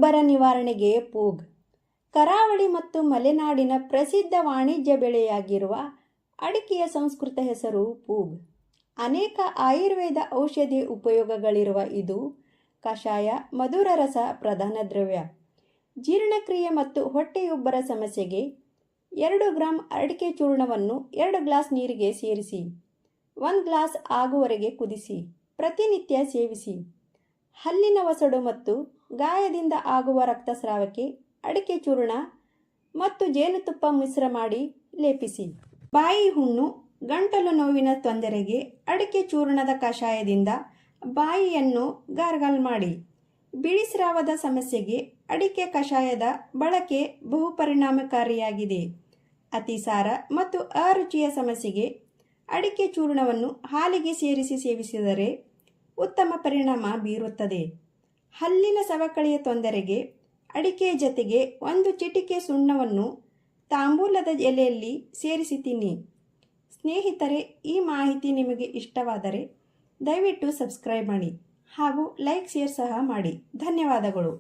ಹೊಟ್ಟೆಯುಬ್ಬರ ನಿವಾರಣೆಗೆ ಪೂಗ್. ಕರಾವಳಿ ಮತ್ತು ಮಲೆನಾಡಿನ ಪ್ರಸಿದ್ಧ ವಾಣಿಜ್ಯ ಬೆಳೆಯಾಗಿರುವ ಅಡಿಕೆಯ ಸಂಸ್ಕೃತ ಹೆಸರು ಪೂಗ್. ಅನೇಕ ಆಯುರ್ವೇದ ಔಷಧಿ ಉಪಯೋಗಗಳಿರುವ ಇದು ಕಷಾಯ, ಮಧುರ ರಸ ಪ್ರಧಾನ ದ್ರವ್ಯ. ಜೀರ್ಣಕ್ರಿಯೆ ಮತ್ತು ಹೊಟ್ಟೆಯುಬ್ಬರ ಸಮಸ್ಯೆಗೆ 2 ಗ್ರಾಂ ಅಡಿಕೆ ಚೂರ್ಣವನ್ನು 2 ಗ್ಲಾಸ್ ನೀರಿಗೆ ಸೇರಿಸಿ 1 ಗ್ಲಾಸ್ ಆಗುವವರೆಗೆ ಕುದಿಸಿ ಪ್ರತಿನಿತ್ಯ ಸೇವಿಸಿ. ಹಲ್ಲಿನ ವಸಡು ಮತ್ತು ಗಾಯದಿಂದ ಆಗುವ ರಕ್ತಸ್ರಾವಕ್ಕೆ ಅಡಿಕೆ ಚೂರ್ಣ ಮತ್ತು ಜೇನುತುಪ್ಪ ಮಿಶ್ರ ಮಾಡಿ ಲೇಪಿಸಿ. ಬಾಯಿ ಹುಣ್ಣು, ಗಂಟಲು ನೋವಿನ ತೊಂದರೆಗೆ ಅಡಿಕೆ ಚೂರ್ಣದ ಕಷಾಯದಿಂದ ಬಾಯಿಯನ್ನು ಗಾರ್ಗಲ್ ಮಾಡಿ. ಬಿಳಿಸ್ರಾವದ ಸಮಸ್ಯೆಗೆ ಅಡಿಕೆ ಕಷಾಯದ ಬಳಕೆ ಬಹು ಪರಿಣಾಮಕಾರಿಯಾಗಿದೆ. ಅತಿಸಾರ ಮತ್ತು ಅರುಚಿಯ ಸಮಸ್ಯೆಗೆ ಅಡಿಕೆ ಚೂರ್ಣವನ್ನು ಹಾಲಿಗೆ ಸೇರಿಸಿ ಸೇವಿಸಿದರೆ ಉತ್ತಮ ಪರಿಣಾಮ ಬೀರುತ್ತದೆ. ಹಲ್ಲಿನ ಸವಕಳಿಯ ತೊಂದರೆಗೆ ಅಡಿಕೆ ಜೊತೆಗೆ 1 ಚಿಟಿಕೆ ಸುಣ್ಣವನ್ನು ತಾಂಬೂಲದ ಎಲೆಯಲ್ಲಿ ಸೇರಿಸಿ ತಿನ್ನಿ. ಸ್ನೇಹಿತರೆ, ಈ ಮಾಹಿತಿ ನಿಮಗೆ ಇಷ್ಟವಾದರೆ ದಯವಿಟ್ಟು ಸಬ್ಸ್ಕ್ರೈಬ್ ಮಾಡಿ ಹಾಗೂ ಲೈಕ್ ಶೇರ್ ಸಹ ಮಾಡಿ. ಧನ್ಯವಾದಗಳು.